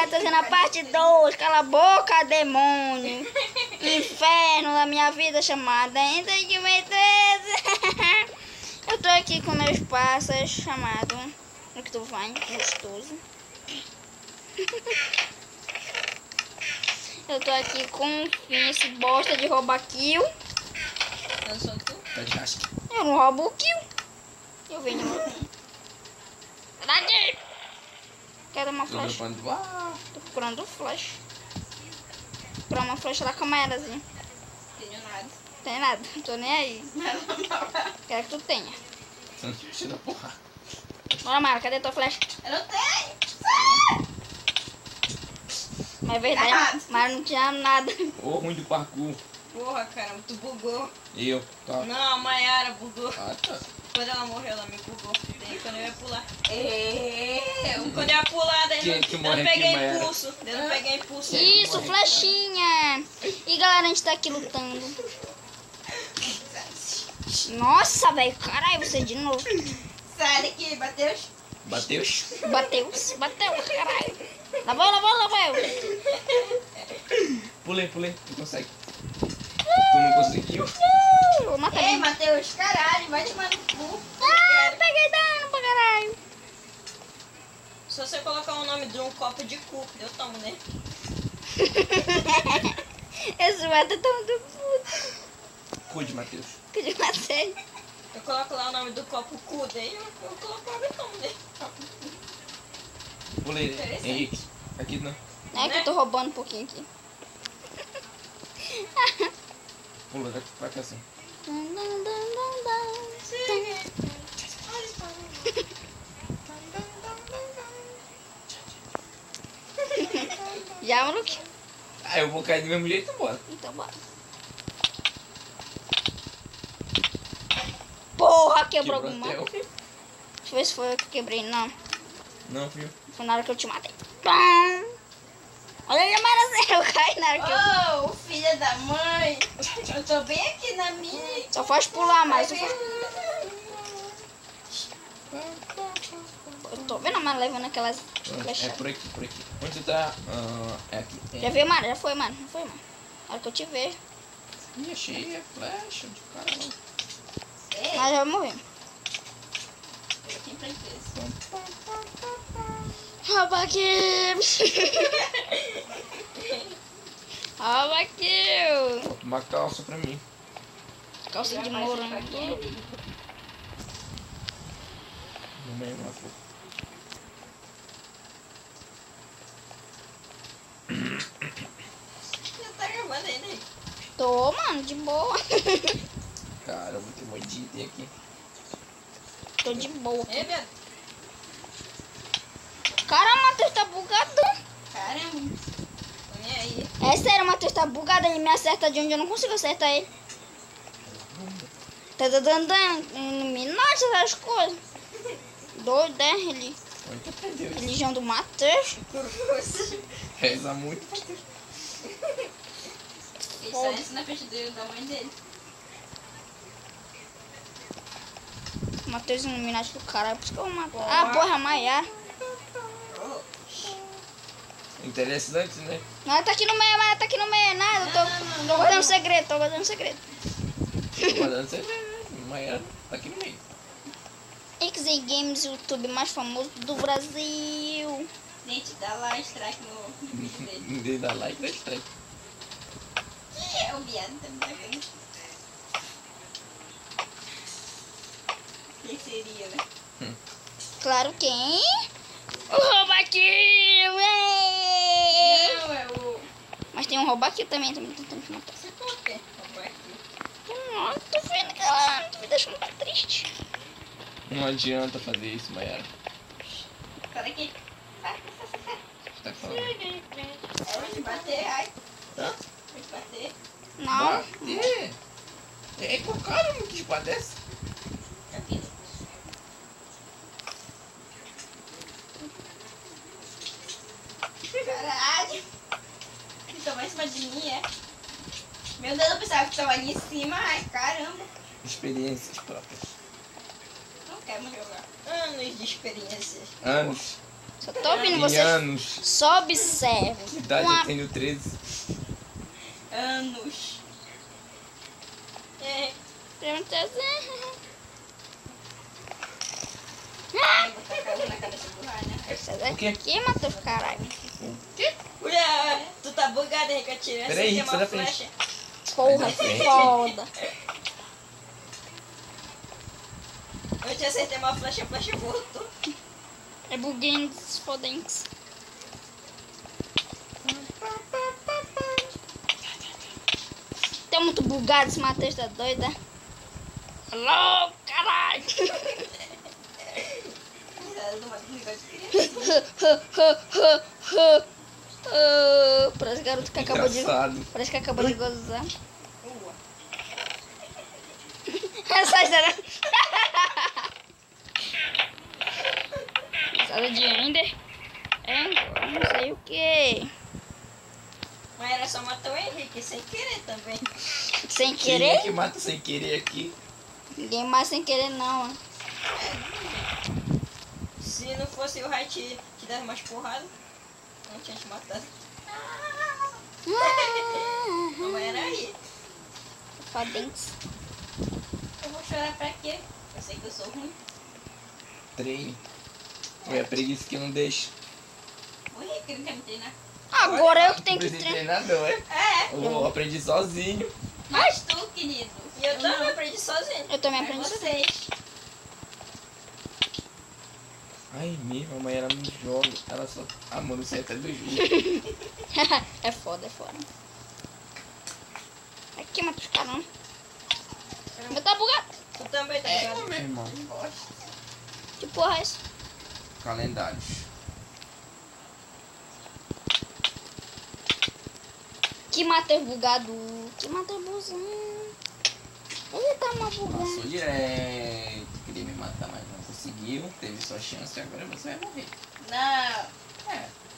galera, tô fazendo a parte 2. Cala a boca, demônio. Inferno da minha vida chamada em 2013. Eu tô aqui com meus pássaros chamado o que tu vai, gostoso. Eu tô aqui com esse bosta de roubar kill. Eu sou tu? Eu não roubo o kill. Eu venho de novo. Daqui! Quero uma flecha. Tô procurando flecha. Vou procurar uma flecha da camarazinha. Tenho nada. Tem nada, não tô nem aí. Quero que tu tenha. Você não precisa porra. Bora, Mara, cadê tua flecha? Eu não tenho. Mas é verdade, Mara não tinha nada. Ô, ruim do parkour. Porra, caramba, tu bugou. Eu, tá. Não, a Mayara bugou. Ah, tá. Quando ela morreu, ela me bugou. Daí quando eu ia pular. Quando eu ia pular, daí Quem é que morre eu não aqui, peguei Mayara? impulso. Daí eu não peguei impulso. Isso, flechinha. E galera, a gente tá aqui lutando. Nossa, velho, caralho, você de novo. Sai daqui, Matheus. Bateu? Bateu, caralho. Lá vai eu. Pulei. Tu consegue. Tu não conseguiu. Vou matar Ei, ele. Matheus, caralho, vai tomar no cu. Peguei dano pra caralho. Se você colocar o nome de um copo de cu, eu tomo, né? Esse mata tão do puto. Cuide, Matheus. Que de matei. Eu coloco lá o nome do copo cu, daí eu coloco água e tomo, né? Pulei. Interessante. Henrique. Aqui não. É que eu tô roubando um pouquinho aqui. Pula, vai cá assim. Já, Maluque? Ah, eu vou cair do mesmo jeito, bora. Então bora. Porra, quebrou alguma. até o- Deixa eu ver se foi eu que quebrei. Não, Não, filho. foi na hora que eu te matei. Pam! Olha a Mara, eu caí na hora que eu... Oh, filha da mãe! Eu tô bem aqui na minha. Só faz pular mais. Só faz... Eu tô vendo a Mara levando aquelas É flechadas. por aqui. Onde você tá? É aqui. Já viu, Mara? Já foi, Mara? Não foi, Mara? Na hora que eu te vejo. Ih, achei a flecha de caramba. Mas já morreu. Rouba kill! Rouba kill! Falta uma calça pra mim. Calça de morango. No meio uma foto. Você tá gravando ainda aí? Tô, mano, de boa. Caramba, tem um monte de item aqui. Tô de boa. Ei, Beto. Caramba, o Matheus tá bugado. Caramba. Tô nem aí. É sério, o Matheus tá bugado. Ele me acerta de onde eu não consigo acertar ele. Tá dando iluminado essas coisas. Doido, é? Onde que aprendeu isso? Religião do Matheus. Reza muito. Ele só ensina a peixe dele da mãe dele. Matheus Illuminati do caralho, por isso que eu vou matar. Ah, porra, Maiara. Interessante, né? Ela tá aqui no meio, mas ela tá aqui no meio. Nada, eu tô guardando segredo, tô guardando segredo. Tô guardando você. Mayara tá aqui no meio. XZ Games, YouTube mais famoso do Brasil. Gente, dá lá strike no vídeo dele. Dê dá like, dá strike. Que é o viado, tá me pegando. Quem seria, né? Claro, quem? O Roubaquil! Não, é o... Mas tem um Roubaquil também tentando te matar. Você tá o quê? Vamos aqui. Nossa, tô vendo que ela me deixando pra triste. Não adianta fazer isso, Mayara. Sai daqui. Sai. Você tá falando? Vou te bater, ai. Hã? Vou te bater. Não. Bater? É com o cara não te padece. Caralho. Você tava em cima de mim, é? Meu Deus, eu pensava que tava ali em cima. Ai, caramba. Experiências próprias. Não quero mais jogar. Anos de experiências. Anos. Só tô ouvindo Em você. anos. Só observe. Que idade Uma- eu tenho 13. Anos. É. Pergunta assim. Vou botar a casa na cabeça do Ryan. Sai O quê? daqui, matou o caralho. Ué, tu tá bugada, Ricatina. Peraí, Essa sai da aqui é uma frente. flecha. Porra, Sai da frente. foda. Eu te acertei uma flecha, a flecha voltou. É buguinhos fodentes. Tá muito bugado, esse Matheus tá doido, é? Alô, caralho. Parece garoto que acabou de... Engraçado. Parece que acabou de gozar. Ua. Essa história... História de Ender. É, não sei o que. Mas era só matar o Henrique, sem querer também. Sem Quem é querer? que mata sem querer aqui? Ninguém mais sem querer não, ó. Se não fosse o Rai te dar umas porradas, não tinha te matado. Não era aí. Fodentes. Eu vou chorar pra quê? Eu sei que eu sou ruim. Treine. Foi a preguiça que não deixa. O Henrique não quer me treinar. Agora eu que tenho que Não treinar. treinador, é? É, Eu aprendi sozinho. mas tu, querido. E eu também aprendi sozinho. Eu também Mas aprendi vocês. Ai, mesmo, a mãe ela me joga. Ela só. Ah, mano, você até do jogo. É foda, é foda. Aqui, Matheus, caramba. Eu tá bugado. Tu também tá É, ligado? meu irmão. Que porra é isso? Calendários. Que Matheus bugado. Que Matheus buzinho. Ele tá uma bugada. Passou direto. Queria me matar, mas não conseguiu. Teve sua chance e agora você vai morrer. Não.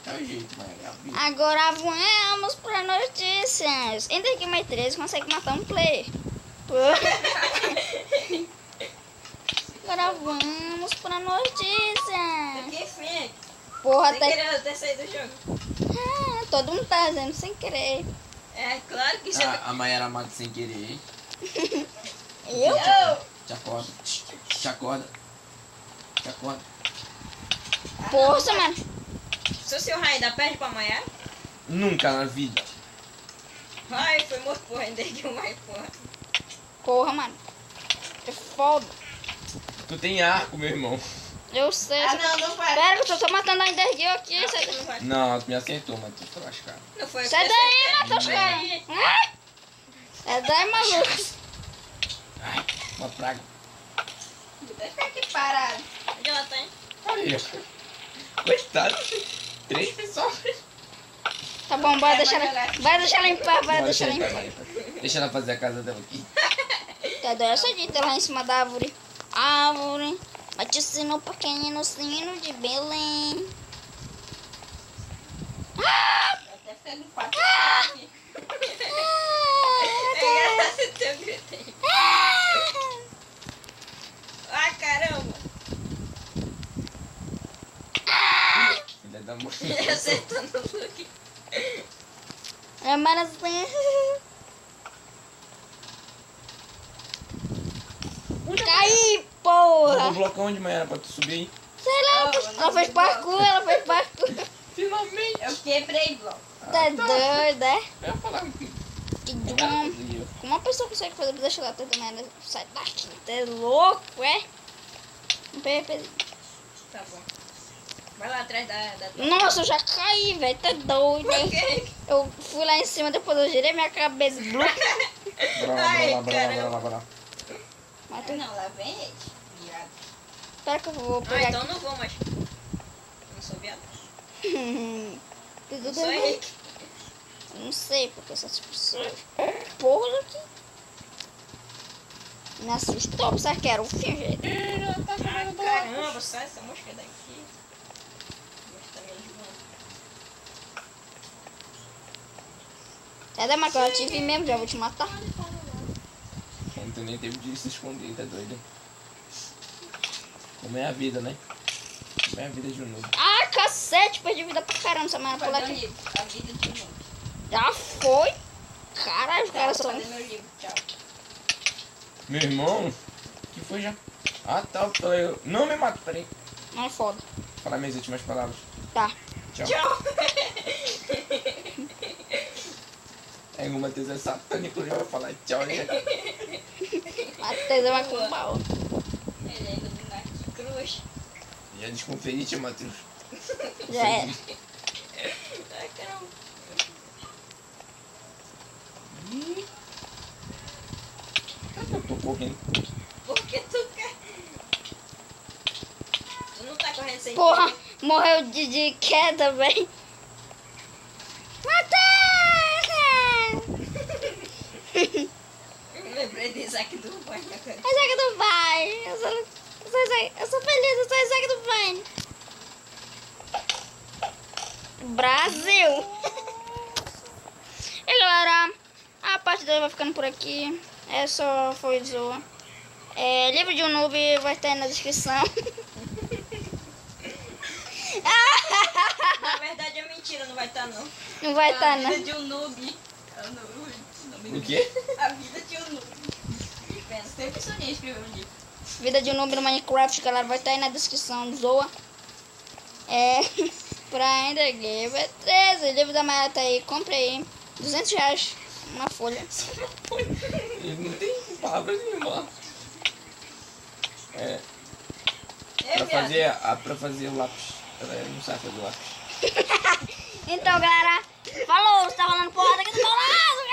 É o jeito, mãe. É a vida. Agora vamos pra notícias. Ender aqui mais 13 consegue matar um player. Agora vamos pra notícias. Que enfim. Porra, Sem até... querer eu ter saído do jogo. todo mundo tá fazendo sem querer. É, claro que isso é... A Mayara mata sem querer, hein? Eu? Te acorda. Te acorda. Te acorda. Porra, mano. Se o seu Rai dá perde pra amanhã, Nunca na vida. Rai foi morto por render de um Rai, porra. Porra, mano. É foda. Tu tem arco, meu irmão. Eu sei. Ah, não, não vai. Pera, que eu tô matando a Enderguil aqui. Sai, Não vai. Não, tu me acertou, mas tu foi lascado. Não foi. sai daí, Matheus, cara. É daí, maluco. Ai, uma praga. Deixa eu ficar aqui parado. Onde ela tá, hein? Aí, ó. Coitado. 3 pessoas. Tá bom, bora deixar ela. Vai deixar ela em paz, vai deixar ela em paz. Deixa ela fazer a casa dela aqui. Tá doido essa dita lá em cima da árvore. Árvore. Bate o sino pequenino, sino de Belém. Até ficar no quarto aqui. É engraçado esse teu grito aí. Ah, caramba. Filha da mãe. Ele acertou no Luke. É maravilha. Caí, Vou porra. blocar onde, Mayara, pra tu subir aí? Sei lá, ela fez parkour, ela fez parkour. Finalmente. Eu quebrei, bloco. Tá doida, é? Eu ia falar que Que Mayara bom. conseguiu. Como uma pessoa consegue fazer deixa lá toda merda? Sai daqui, tá louco, é? Tá bom. Vai lá atrás da tua. Nossa, eu já caí, velho, tá doido, Por hein? quê? Eu fui lá em cima, depois eu girei minha cabeça. Blu. Ai, Bora. Mas Ah, não, lá vem ele. Viado. espera que eu vou Ah, pegar então não vou mais. Eu não sou viado. aqui. Tudo Eu sou bem? Henrique. Não sei, porque essas pessoas... Porra, aqui. Me assustou, sabe que era o fim, gente? Ah, caramba, sai essa mosca daqui. Mosca também junto. Sai da máquina, eu te vi mesmo, já vou te matar. Tu nem teve de se esconder, tá doido? Como é a vida, né? Como é a vida de um novo. Ah, cacete, perdi vida pra caramba semana por Cadê o aqui. livro? A vida de um. Já foi? Caralho, os caras são... Cadê meu livro? Tchau. Meu irmão, que foi já? Ah, tá, eu falei, não me mata, peraí. Não é foda. Falar minhas últimas palavras. Tá. Tchau. Tchau. É, o Matheus é satânico, já vai falar tchau, né? Matheus é uma cumbal. Ele é iluminado de cruz. Já desconfiei de ti, Matheus. Já era. Ai, caramba. Eu tô correndo. Por que tu quer? Tu não tá correndo sem Porra, querer? morreu de queda, velho. Matheus! Eu lembrei do Isaac do banho. Isaac do Vine. Eu sou feliz, eu sou Isaac do Vine. Brasil! E galera, a parte 2 vai ficando por aqui. É só foi zoa. Livro de um noob vai estar aí na descrição. Na verdade é mentira, não vai estar não. Não vai estar, A vida né? de um noob. O quê? A vida de um noob. Pensa, sempre sonhei em escrever um livro. Vida de um noob no Minecraft, galera, vai estar aí na descrição. Zoa. Pra Ender Game. 13. Livro da Maia tá aí. Compre aí. R$200. Uma folha. Não tem palavras nenhuma. Pra fazer lápis. Ela não sabe fazer lápis. Então, galera. Falou. Você tá falando porra aqui do meu lado,